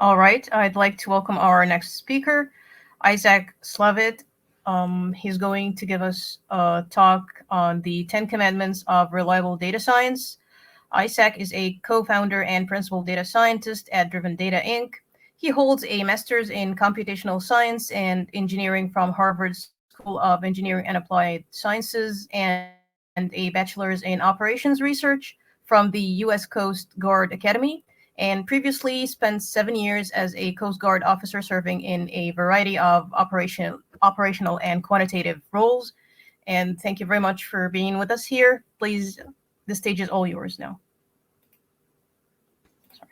All right, I'd like to welcome our next speaker, Isaac Slavitt. He's going to give us a talk on the 10 Commandments of Reliable Data Science. Isaac is a co-founder and principal data scientist at Driven Data Inc. He holds a master's in computational science and engineering from Harvard School of Engineering and Applied Sciences and a bachelor's in operations research from the U.S. Coast Guard Academy, and previously spent 7 years as a Coast Guard officer serving in a variety of operational and quantitative roles. And thank you very much for being with us here. Please, the stage is all yours now. Sorry.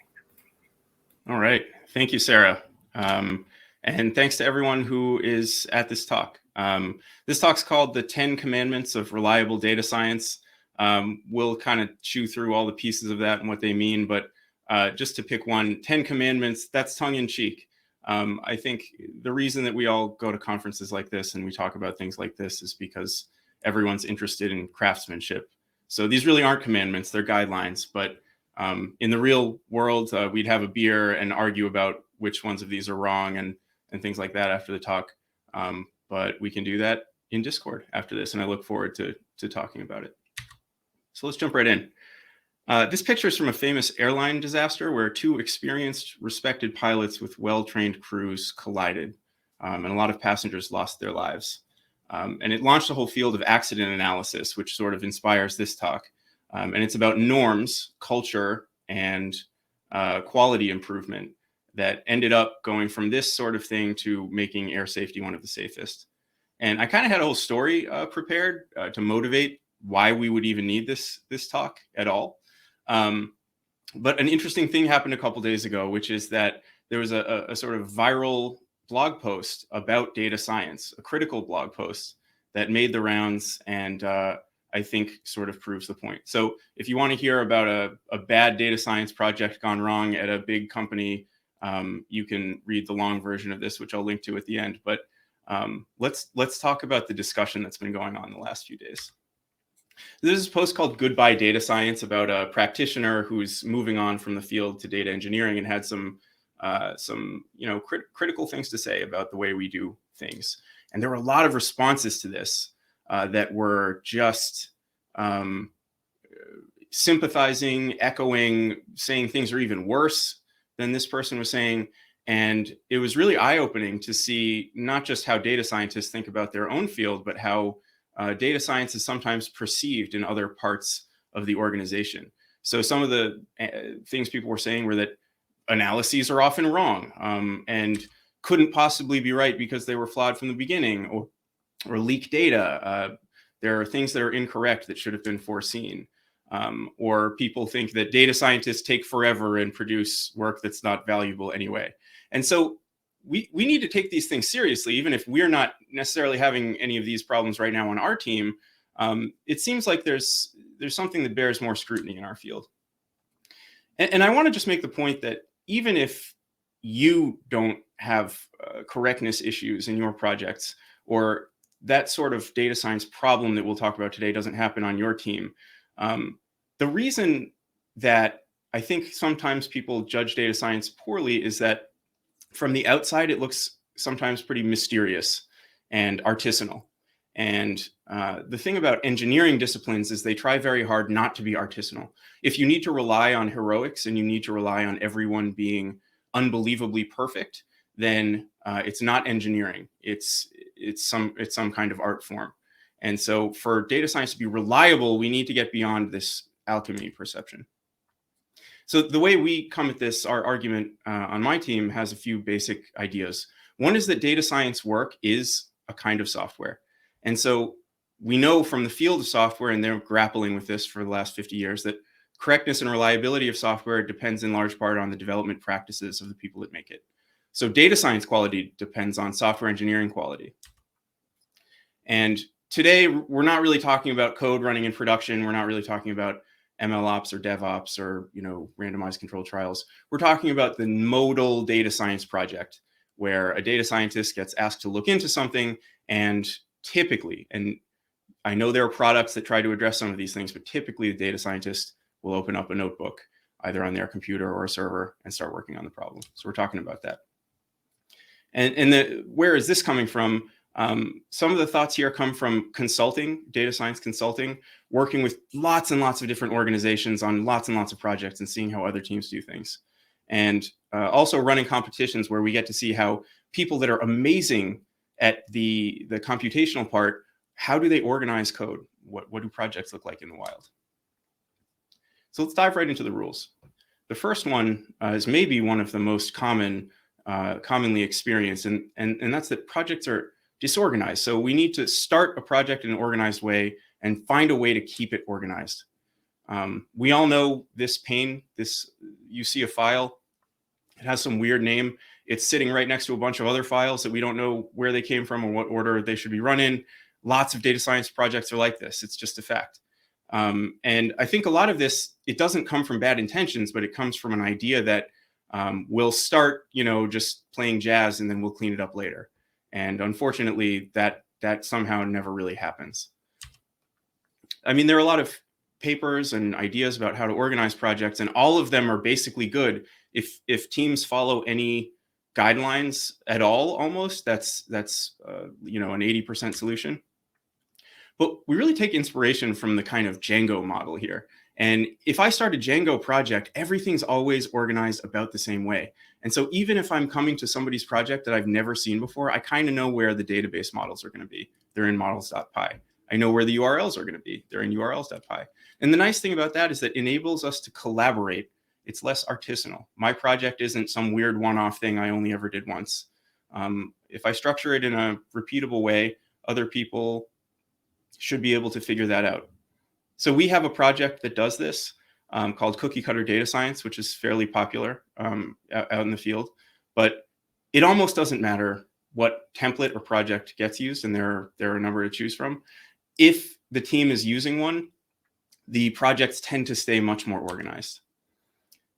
All right. Thank you, Sarah. And thanks to everyone who is at this talk. This talk's called The 10 Commandments of Reliable Data Science. We'll kind of chew through all the pieces of that and what they mean, but just to pick one, 10 Commandments, that's tongue-in-cheek. I think the reason that we all go to conferences like this and we talk about things like this is because everyone's interested in craftsmanship. So these really aren't commandments, they're guidelines, but in the real world, we'd have a beer and argue about which ones of these are wrong and things like that after the talk. But we can do that in Discord after this, and I look forward to talking about it. So let's jump right in. This picture is from a famous airline disaster where two experienced, respected pilots with well-trained crews collided, and a lot of passengers lost their lives. And it launched a whole field of accident analysis, which sort of inspires this talk. And it's about norms, culture, and quality improvement that ended up going from this sort of thing to making air safety one of the safest. And I kind of had a whole story prepared to motivate why we would even need this talk at all. But an interesting thing happened a couple days ago, which is that there was a sort of viral blog post about data science, a critical blog post that made the rounds and I think sort of proves the point. So if you want to hear about a bad data science project gone wrong at a big company, you can read the long version of this, which I'll link to at the end. But let's talk about the discussion that's been going on the last few days. This is a post called Goodbye Data Science about a practitioner who's moving on from the field to data engineering and had some critical things to say about the way we do things. And there were a lot of responses to this that were just sympathizing, echoing, saying things are even worse than this person was saying. And it was really eye-opening to see not just how data scientists think about their own field, but how data science is sometimes perceived in other parts of the organization. So some of the things people were saying were that analyses are often wrong and couldn't possibly be right because they were flawed from the beginning, or leak data. There are things that are incorrect that should have been foreseen. Or people think that data scientists take forever and produce work that's not valuable anyway. And so we need to take these things seriously, even if we're not necessarily having any of these problems right now on our team. It seems like there's something that bears more scrutiny in our field. And I want to just make the point that even if you don't have correctness issues in your projects, or that sort of data science problem that we'll talk about today doesn't happen on your team, the reason that I think sometimes people judge data science poorly is that from the outside, it looks sometimes pretty mysterious and artisanal. And the thing about engineering disciplines is they try very hard not to be artisanal. If you need to rely on heroics and you need to rely on everyone being unbelievably perfect, then it's not engineering. It's some kind of art form. And so for data science to be reliable, we need to get beyond this alchemy perception. So the way we come at this, our argument on my team has a few basic ideas. One is that data science work is a kind of software. And so we know from the field of software, and they're grappling with this for the last 50 years, that correctness and reliability of software depends in large part on the development practices of the people that make it. So data science quality depends on software engineering quality. And today, we're not really talking about code running in production. We're not really talking about MLOps or DevOps or randomized controlled trials. We're talking about the modal data science project, where a data scientist gets asked to look into something, and typically, and I know there are products that try to address some of these things, but typically the data scientist will open up a notebook, either on their computer or a server and start working on the problem. So we're talking about that. And where is this coming from? Some of the thoughts here come from consulting, data science consulting, working with lots and lots of different organizations on lots and lots of projects and seeing how other teams do things. And also running competitions where we get to see how people that are amazing at the computational part, how do they organize code? What do projects look like in the wild? So let's dive right into the rules. The first one is maybe one of the most commonly experienced, and that's that projects are disorganized. So we need to start a project in an organized way and find a way to keep it organized. We all know this pain. You see a file, it has some weird name. It's sitting right next to a bunch of other files that we don't know where they came from or what order they should be run in. Lots of data science projects are like this. It's just a fact. And I think a lot of this, it doesn't come from bad intentions, but it comes from an idea that we'll start, just playing jazz and then we'll clean it up later. And unfortunately, that somehow never really happens. I mean, there are a lot of papers and ideas about how to organize projects, and all of them are basically good if teams follow any guidelines at all. Almost that's an 80% solution. But we really take inspiration from the kind of Django model here. And if I start a Django project, everything's always organized about the same way. And so even if I'm coming to somebody's project that I've never seen before, I kind of know where the database models are going to be. They're in models.py. I know where the URLs are going to be. They're in urls.py. And the nice thing about that is that it enables us to collaborate. It's less artisanal. My project isn't some weird one-off thing I only ever did once. If I structure it in a repeatable way, other people should be able to figure that out. So we have a project that does this called Cookie Cutter Data Science, which is fairly popular out in the field. But it almost doesn't matter what template or project gets used, and there are a number to choose from. If the team is using one, the projects tend to stay much more organized.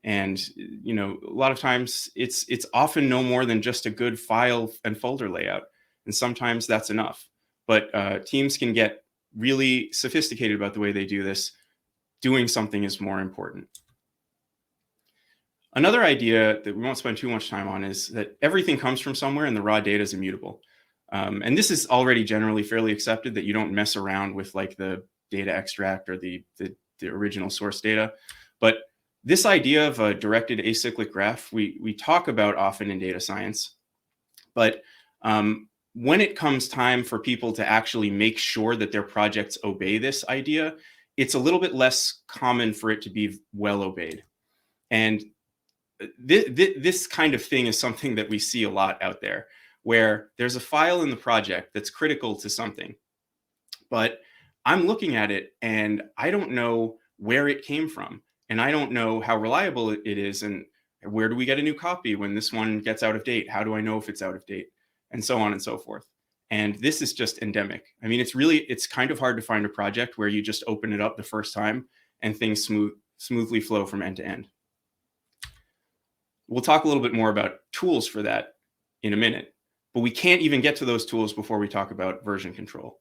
And a lot of times it's often no more than just a good file and folder layout, and sometimes that's enough. But teams can get really sophisticated about the way they do this. Doing something is more important. Another idea that we won't spend too much time on is that everything comes from somewhere and the raw data is immutable. And this is already generally fairly accepted, that you don't mess around with like the data extract or the original source data. But this idea of a directed acyclic graph, we talk about often in data science. But when it comes time for people to actually make sure that their projects obey this idea, it's a little bit less common for it to be well obeyed. And this kind of thing is something that we see a lot out there, where there's a file in the project that's critical to something, but I'm looking at it and I don't know where it came from, and I don't know how reliable it is, and where do we get a new copy when this one gets out of date? How do I know if it's out of date? And so on and so forth. And this is just endemic. I mean, it's kind of hard to find a project where you just open it up the first time and things smoothly flow from end to end. We'll talk a little bit more about tools for that in a minute, but we can't even get to those tools before we talk about version control.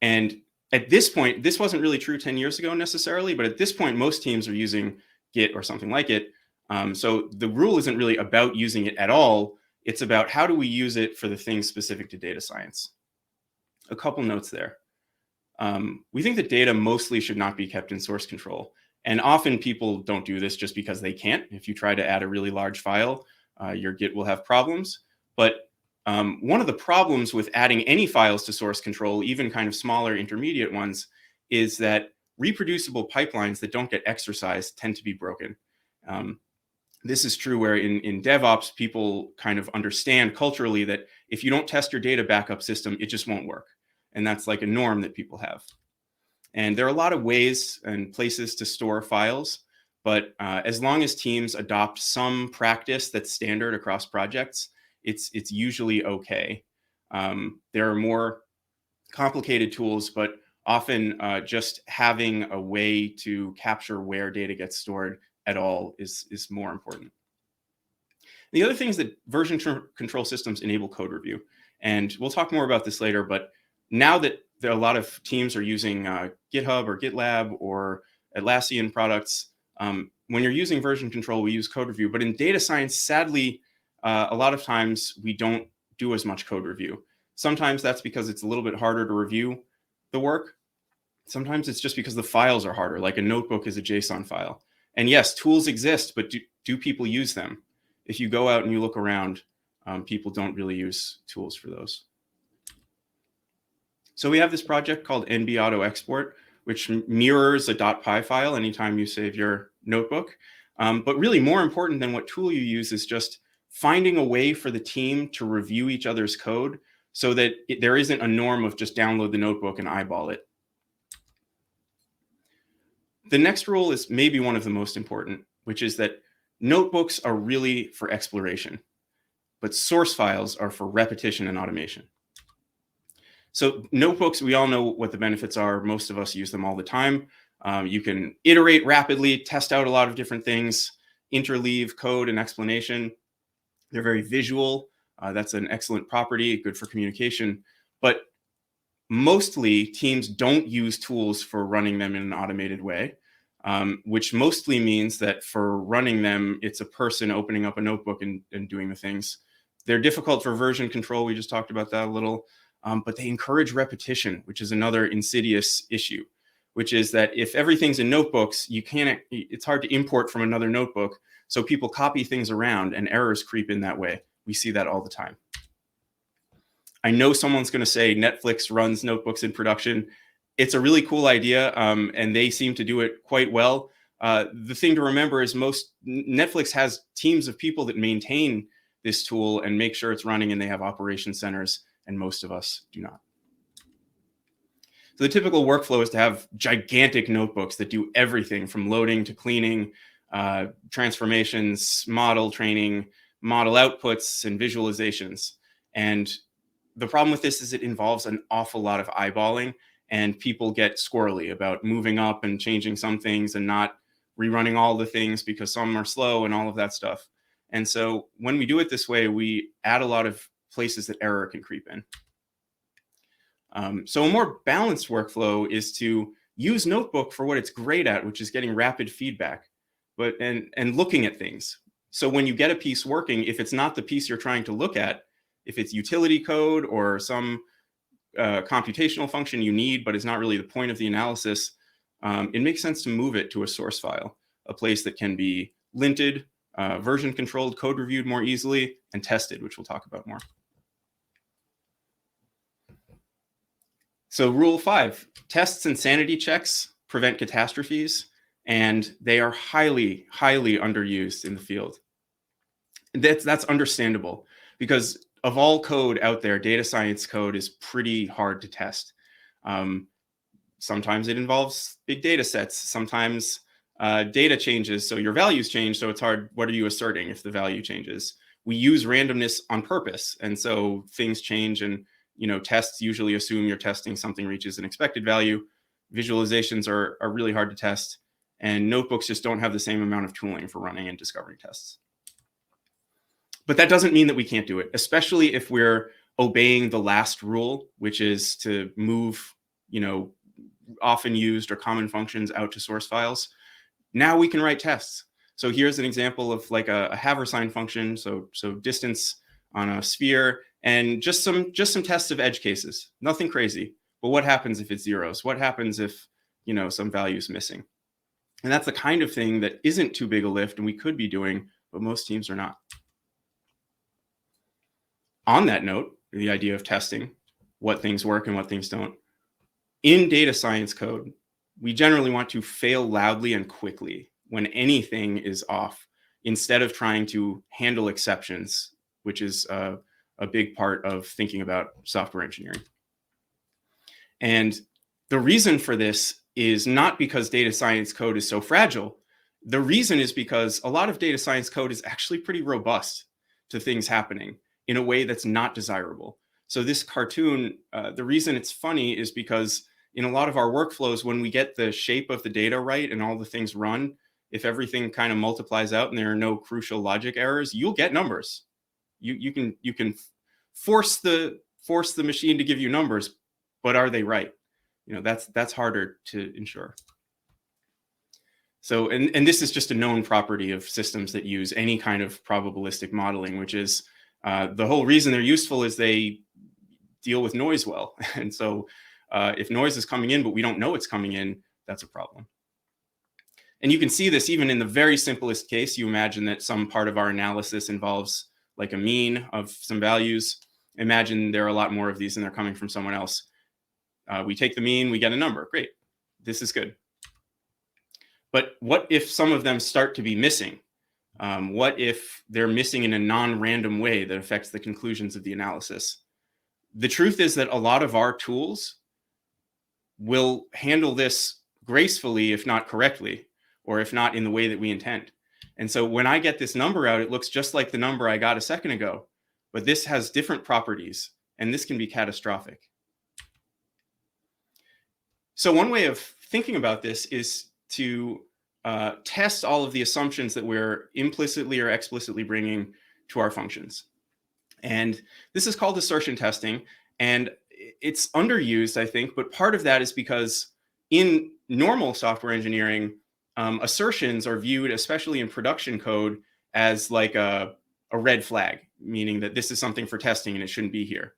And at this point, this wasn't really true 10 years ago necessarily, but at this point, most teams are using Git or something like it. So the rule isn't really about using it at all. It's about how do we use it for the things specific to data science. A couple notes there. We think that data mostly should not be kept in source control. And often people don't do this just because they can't. If you try to add a really large file, your Git will have problems. But one of the problems with adding any files to source control, even kind of smaller intermediate ones, is that reproducible pipelines that don't get exercised tend to be broken. This is true where in DevOps, people kind of understand culturally that if you don't test your data backup system, it just won't work. And that's like a norm that people have. And there are a lot of ways and places to store files, but as long as teams adopt some practice that's standard across projects, it's usually okay. There are more complicated tools, but often just having a way to capture where data gets stored at all is more important. The other thing is that version control systems enable code review. And we'll talk more about this later, but now that a lot of teams are using GitHub or GitLab or Atlassian products, When you're using version control, we use code review. But in data science, sadly, a lot of times we don't do as much code review. Sometimes that's because it's a little bit harder to review the work. Sometimes it's just because the files are harder, like a notebook is a JSON file. And yes, tools exist, but do people use them? If you go out and you look around, people don't really use tools for those. So we have this project called NB Auto Export, which mirrors a .py file anytime you save your notebook. But really more important than what tool you use is just finding a way for the team to review each other's code so that there isn't a norm of just download the notebook and eyeball it. The next rule is maybe one of the most important, which is that notebooks are really for exploration, but source files are for repetition and automation. So notebooks, we all know what the benefits are. Most of us use them all the time. You can iterate rapidly, test out a lot of different things, interleave code and explanation. They're very visual. That's an excellent property, good for communication. But mostly teams don't use tools for running them in an automated way, which mostly means that for running them, it's a person opening up a notebook and doing the things. They're difficult for version control. We just talked about that a little. But they encourage repetition, which is another insidious issue, which is that if everything's in notebooks, it's hard to import from another notebook. So people copy things around and errors creep in that way. We see that all the time. I know someone's going to say Netflix runs notebooks in production. It's a really cool idea, and they seem to do it quite well. The thing to remember is Netflix has teams of people that maintain this tool and make sure it's running, and they have operation centers, and most of us do not. So the typical workflow is to have gigantic notebooks that do everything from loading to cleaning, transformations, model training, model outputs, and visualizations. And the problem with this is it involves an awful lot of eyeballing, and people get squirrely about moving up and changing some things and not rerunning all the things because some are slow and all of that stuff. And so when we do it this way, we add a lot of places that error can creep in. So a more balanced workflow is to use Notebook for what it's great at, which is getting rapid feedback, and looking at things. So when you get a piece working, if it's not the piece you're trying to look at, if it's utility code or some computational function you need, but it's not really the point of the analysis, it makes sense to move it to a source file, a place that can be linted, version controlled, code reviewed more easily, and tested, which we'll talk about more. So rule 5, tests and sanity checks prevent catastrophes, and they are highly, highly underused in the field. That's understandable because of all code out there, data science code is pretty hard to test. Sometimes it involves big data sets. Sometimes data changes, so your values change, so it's hard. What are you asserting if the value changes? We use randomness on purpose, and so things change, and tests usually assume you're testing something reaches an expected value. Visualizations are really hard to test, and notebooks just don't have the same amount of tooling for running and discovery tests. But that doesn't mean that we can't do it, especially if we're obeying the last rule, which is to move, often used or common functions out to source files. Now we can write tests. So here's an example of like a Haversine function, so distance on a sphere, and just some tests of edge cases. Nothing crazy. But what happens if it's zeros? What happens if some value is missing? And that's the kind of thing that isn't too big a lift, and we could be doing, but most teams are not. On that note, the idea of testing, what things work and what things don't. In data science code, we generally want to fail loudly and quickly when anything is off, instead of trying to handle exceptions, which is a big part of thinking about software engineering. And the reason for this is not because data science code is so fragile. The reason is because a lot of data science code is actually pretty robust to things happening in a way that's not desirable. So this cartoon, the reason it's funny is because in a lot of our workflows, when we get the shape of the data right and all the things run, if everything kind of multiplies out and there are no crucial logic errors, you'll get numbers. You can force the machine to give you numbers, but are they right? That's harder to ensure. So, and this is just a known property of systems that use any kind of probabilistic modeling, which is the whole reason they're useful is they deal with noise well. And so if noise is coming in, but we don't know it's coming in, that's a problem. And you can see this even in the very simplest case. You imagine that some part of our analysis involves like a mean of some values. Imagine there are a lot more of these and they're coming from someone else. We take the mean, we get a number. Great. This is good. But what if some of them start to be missing? What if they're missing in a non-random way that affects the conclusions of the analysis? The truth is that a lot of our tools will handle this gracefully, if not correctly, or if not in the way that we intend. And so when I get this number out, it looks just like the number I got a second ago, but this has different properties, and this can be catastrophic. So one way of thinking about this is to test all of the assumptions that we're implicitly or explicitly bringing to our functions. And this is called assertion testing, and it's underused, I think, but part of that is because in normal software engineering, assertions are viewed, especially in production code, as like a red flag, meaning that this is something for testing and it shouldn't be here.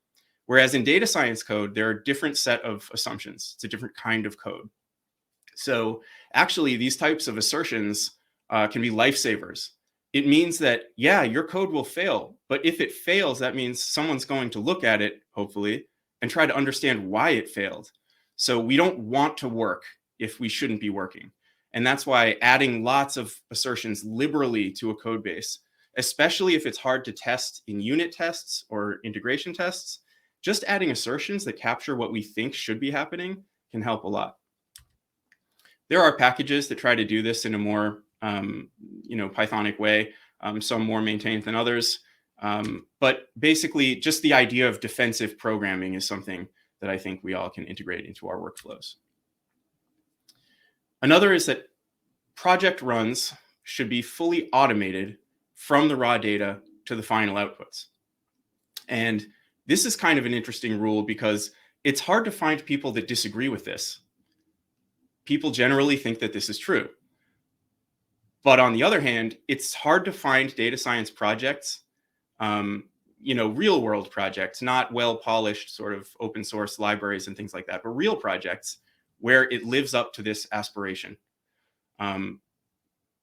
Whereas in data science code, there are a different set of assumptions. It's a different kind of code. So actually, these types of assertions can be lifesavers. It means that, yeah, your code will fail, but if it fails, that means someone's going to look at it, hopefully, and try to understand why it failed. So we don't want to work if we shouldn't be working. And that's why adding lots of assertions liberally to a code base, especially if it's hard to test in unit tests or integration tests, just adding assertions that capture what we think should be happening can help a lot. There are packages that try to do this in a more Pythonic way, some more maintained than others. But basically, just the idea of defensive programming is something that I think we all can integrate into our workflows. Another is that project runs should be fully automated from the raw data to the final outputs. And this is kind of an interesting rule because it's hard to find people that disagree with this. People generally think that this is true. But on the other hand, it's hard to find data science projects, real world projects, not well-polished sort of open source libraries and things like that, but real projects where it lives up to this aspiration. A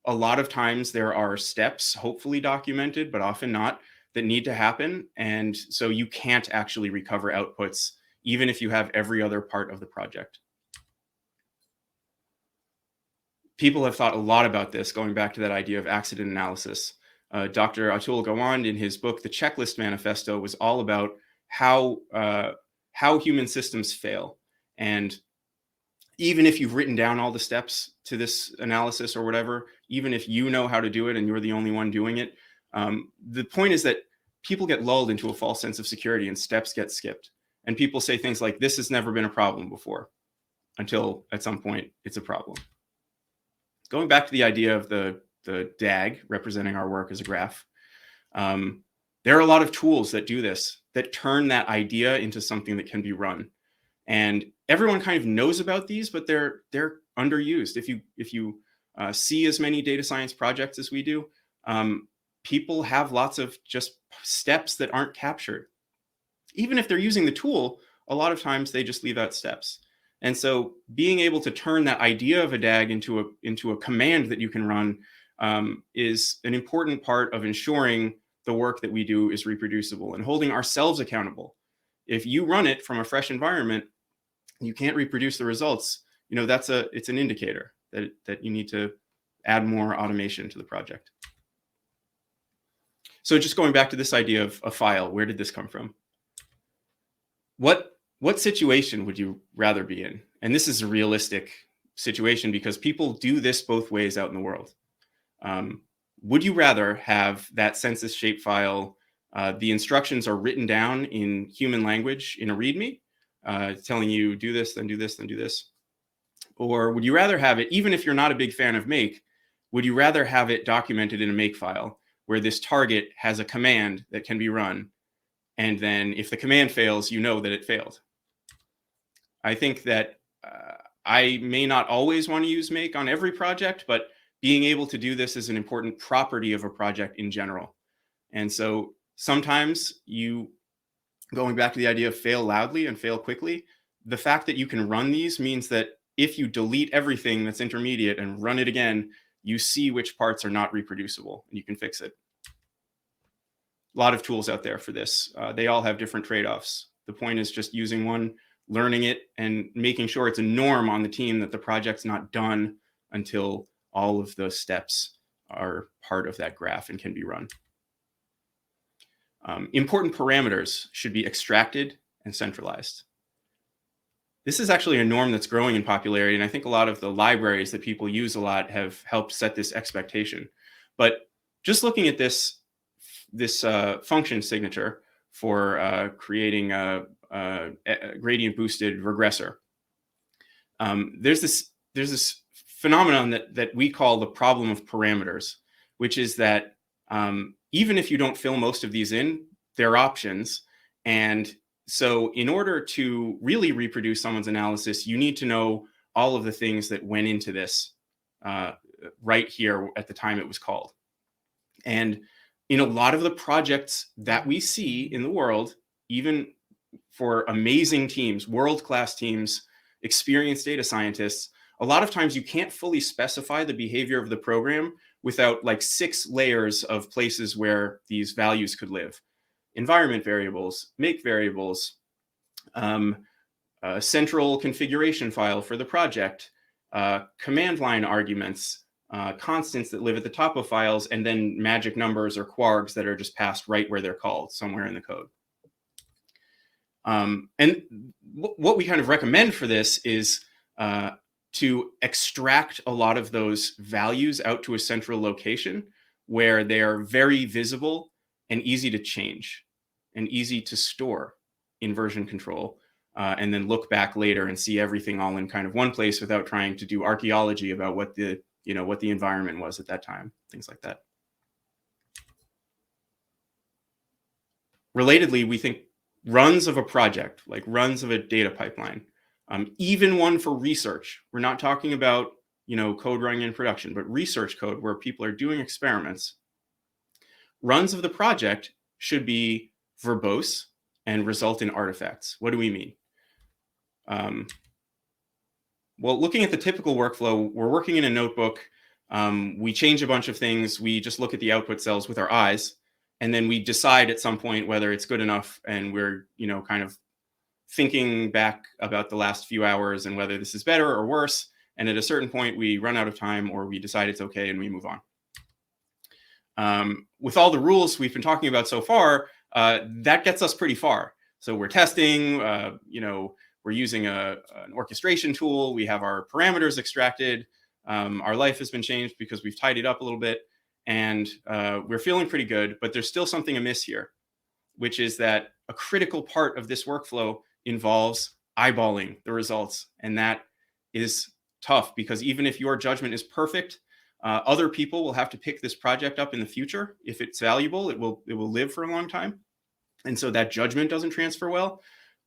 lot of times there are steps, hopefully documented, but often not, that need to happen. And so you can't actually recover outputs, even if you have every other part of the project. People have thought a lot about this, going back to that idea of accident analysis. Dr. Atul Gawande, in his book, The Checklist Manifesto, was all about how human systems fail. And even if you've written down all the steps to this analysis or whatever, even if you know how to do it and you're the only one doing it, the point is that people get lulled into a false sense of security and steps get skipped. And people say things like, this has never been a problem before, until at some point it's a problem. Going back to the idea of the DAG representing our work as a graph, there are a lot of tools that do this, that turn that idea into something that can be run. And everyone kind of knows about these, but they're underused. If you see as many data science projects as we do, people have lots of just steps that aren't captured. Even if they're using the tool, a lot of times they just leave out steps. And so being able to turn that idea of a DAG into a command that you can run is an important part of ensuring the work that we do is reproducible and holding ourselves accountable. If you run it from a fresh environment, you can't reproduce the results. It's an indicator that you need to add more automation to the project. So just going back to this idea of a file, where did this come from? What situation would you rather be in? And this is a realistic situation because people do this both ways out in the world. Would you rather have that census shapefile, the instructions are written down in human language in a README, telling you do this, then do this, then do this? Or would you rather have it, even if you're not a big fan of make, would you rather have it documented in a make file where this target has a command that can be run? And then if the command fails, you know that it failed. I think that I may not always want to use make on every project, but being able to do this is an important property of a project in general. And so sometimes going back to the idea of fail loudly and fail quickly, the fact that you can run these means that if you delete everything that's intermediate and run it again, you see which parts are not reproducible and you can fix it. A lot of tools out there for this. They all have different trade-offs. The point is just using one, learning it, and making sure it's a norm on the team that the project's not done until all of the steps are part of that graph and can be run. Important parameters should be extracted and centralized. This is actually a norm that's growing in popularity, and I think a lot of the libraries that people use a lot have helped set this expectation. But just looking at this function signature for creating a gradient boosted regressor, there's this phenomenon that we call the problem of parameters, which is that even if you don't fill most of these in, they're options. And so in order to really reproduce someone's analysis, you need to know all of the things that went into this right here at the time it was called. And in a lot of the projects that we see in the world, even for amazing teams, world-class teams, experienced data scientists, a lot of times you can't fully specify the behavior of the program without like 6 layers of places where these values could live. Environment variables, make variables, a central configuration file for the project, command line arguments, constants that live at the top of files, and then magic numbers or quargs that are just passed right where they're called, somewhere in the code. And what we kind of recommend for this is to extract a lot of those values out to a central location where they are very visible and easy to change and easy to store in version control, and then look back later and see everything all in kind of one place without trying to do archaeology about what the environment was at that time, things like that. Relatedly, we think runs of a project, like runs of a data pipeline, even one for research. We're not talking about code running in production, but research code where people are doing experiments. Runs of the project should be verbose and result in artifacts. What do we mean? Well, looking at the typical workflow, we're working in a notebook. We change a bunch of things. We just look at the output cells with our eyes, and then we decide at some point whether it's good enough, and we're kind of thinking back about the last few hours and whether this is better or worse. And at a certain point, we run out of time, or we decide it's okay and we move on. With all the rules we've been talking about so far, that gets us pretty far. So we're testing, we're using an orchestration tool. We have our parameters extracted. Our life has been changed because we've tidied up a little bit, and we're feeling pretty good, but there's still something amiss here, which is that a critical part of this workflow involves eyeballing the results. And that is tough because even if your judgment is perfect, other people will have to pick this project up in the future. If it's valuable, it will live for a long time. And so that judgment doesn't transfer well.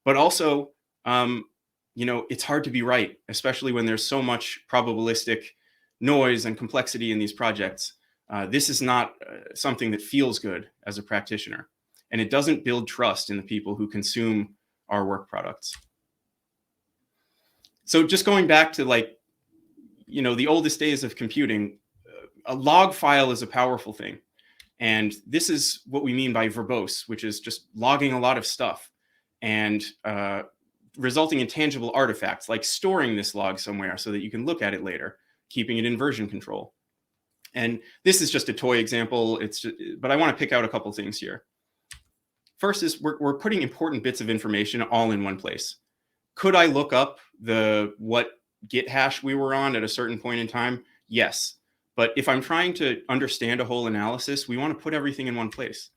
But also, it's hard to be right, especially when there's so much probabilistic noise and complexity in these projects. This is not something that feels good as a practitioner. And it doesn't build trust in the people who consume our work products. So just going back to the oldest days of computing, a log file is a powerful thing. And this is what we mean by verbose, which is just logging a lot of stuff and resulting in tangible artifacts, like storing this log somewhere so that you can look at it later, keeping it in version control. And this is just a toy example, but I want to pick out a couple things here. First is we're putting important bits of information all in one place. Could I look up what Git hash we were on at a certain point in time? Yes. But if I'm trying to understand a whole analysis, we want to put everything in one place.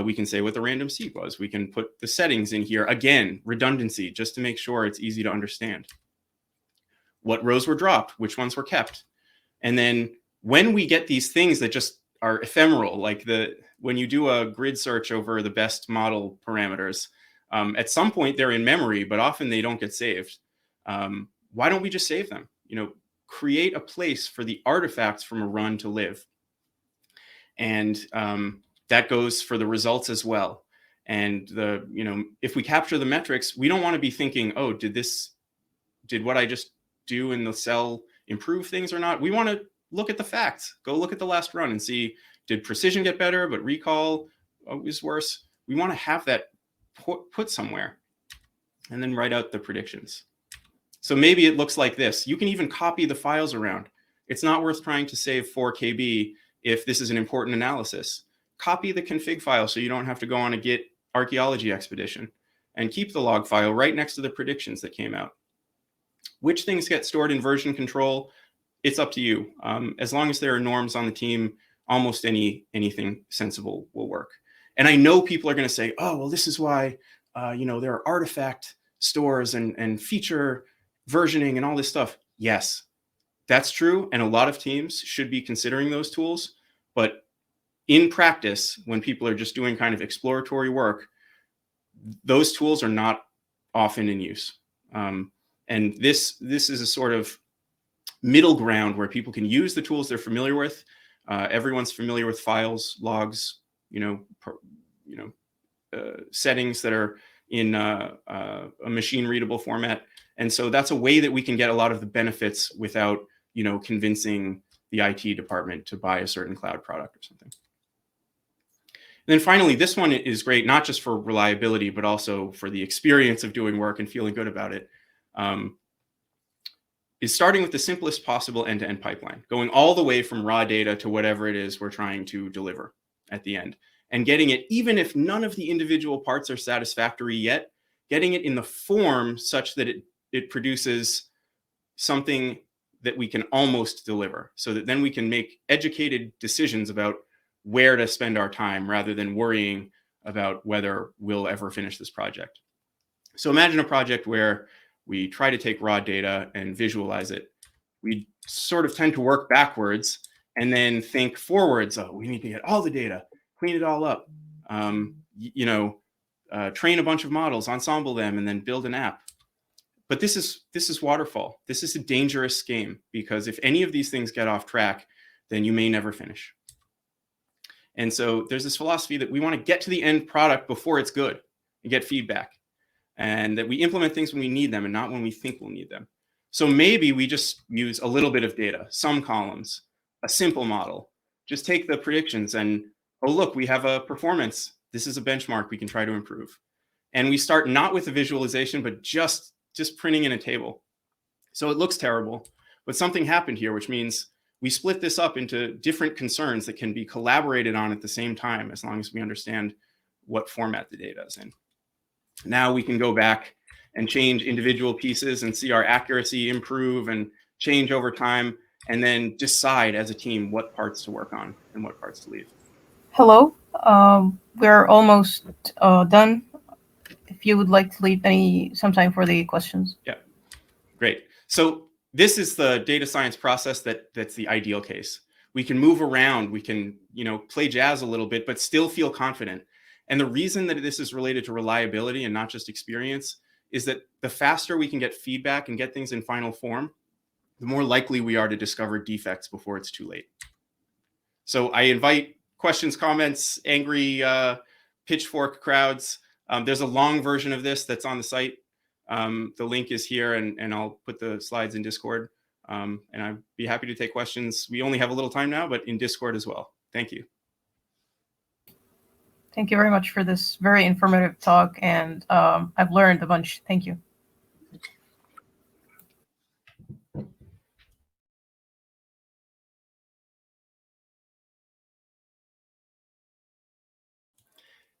We can say what the random seed was. We can put the settings in here. Again, redundancy, just to make sure it's easy to understand. What rows were dropped, which ones were kept. And then when we get these things that just are ephemeral, like when you do a grid search over the best model parameters, at some point they're in memory, but often they don't get saved. why don't we just save them? Create a place for the artifacts from a run to live. And that goes for the results as well. And if we capture the metrics, we don't want to be thinking, oh, did what I just do in the cell improve things or not? We want to look at the facts. Go look at the last run and see, did precision get better, but recall was worse? We want to have that put somewhere, and then write out the predictions. So maybe it looks like this. You can even copy the files around. It's not worth trying to save 4 KB if this is an important analysis. Copy the config file so you don't have to go on a Git archaeology expedition, and keep the log file right next to the predictions that came out. Which things get stored in version control, it's up to you. As long as there are norms on the team, almost anything sensible will work. And I know people are going to say, oh, well, this is why there are artifact stores and feature versioning and all this stuff. Yes, that's true. And a lot of teams should be considering those tools. But in practice, when people are just doing kind of exploratory work, those tools are not often in use. And this is a sort of middle ground where people can use the tools they're familiar with. Everyone's familiar with files, logs, settings that are in a machine readable format. And so that's a way that we can get a lot of the benefits without, convincing the IT department to buy a certain cloud product or something. And then finally, this one is great, not just for reliability, but also for the experience of doing work and feeling good about it. Is starting with the simplest possible end-to-end pipeline, going all the way from raw data to whatever it is we're trying to deliver at the end, and getting it, even if none of the individual parts are satisfactory yet, getting it in the form such that it produces something that we can almost deliver, so that then we can make educated decisions about where to spend our time rather than worrying about whether we'll ever finish this project. So imagine a project where we try to take raw data and visualize it. We sort of tend to work backwards and then think forwards. Oh, we need to get all the data, clean it all up, train a bunch of models, ensemble them, and then build an app. But this is waterfall. This is a dangerous game, because if any of these things get off track, then you may never finish. And so there's this philosophy that we want to get to the end product before it's good and get feedback, and that we implement things when we need them and not when we think we'll need them. So maybe we just use a little bit of data, some columns, a simple model, just take the predictions and, oh, look, we have a performance. This is a benchmark we can try to improve. And we start not with a visualization, but just printing in a table. So it looks terrible, but something happened here, which means we split this up into different concerns that can be collaborated on at the same time, as long as we understand what format the data is in. Now we can go back and change individual pieces and see our accuracy improve and change over time, and then decide as a team what parts to work on and what parts to leave. Hello, we're almost done. If you would like to leave some time for the questions. Yeah, great. So this is the data science process that's the ideal case. We can move around, we can play jazz a little bit, but still feel confident. And the reason that this is related to reliability and not just experience is that the faster we can get feedback and get things in final form, the more likely we are to discover defects before it's too late. So I invite questions, comments, angry pitchfork crowds. There's a long version of this that's on the site. The link is here, and I'll put the slides in Discord. And I'd be happy to take questions. We only have a little time now, but in Discord as well. Thank you. Thank you very much for this very informative talk, and I've learned a bunch. Thank you.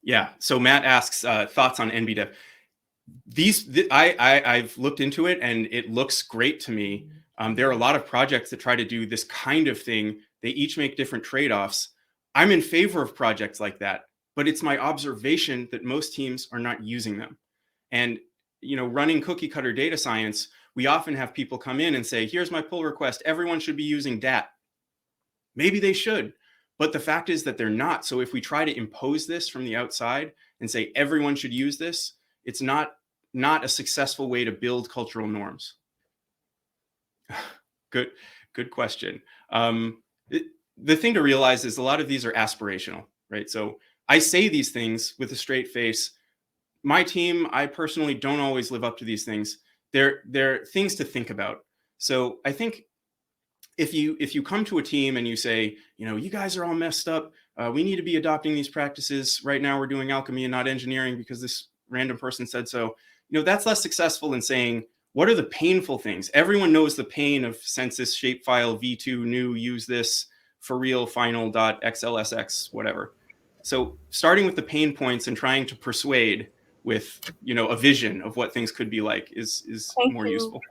Yeah, so Matt asks thoughts on NBDev. I've looked into it, and it looks great to me. There are a lot of projects that try to do this kind of thing. They each make different trade-offs. I'm in favor of projects like that, but it's my observation that most teams are not using them. And running cookie cutter data science, we often have people come in and say, here's my pull request. Everyone should be using DAT. Maybe they should, but the fact is that they're not. So if we try to impose this from the outside and say everyone should use this, it's not a successful way to build cultural norms. Good question. The thing to realize is a lot of these are aspirational, right? So I say these things with a straight face. My team, I personally don't always live up to these things. They're things to think about. So I think if you come to a team and you say, you guys are all messed up, we need to be adopting these practices right now, we're doing alchemy and not engineering because this random person said so, that's less successful than saying, what are the painful things? Everyone knows the pain of census shapefile v2 new, use this for real final .xlsx whatever. So starting with the pain points and trying to persuade with a vision of what things could be like is Thank more you. useful.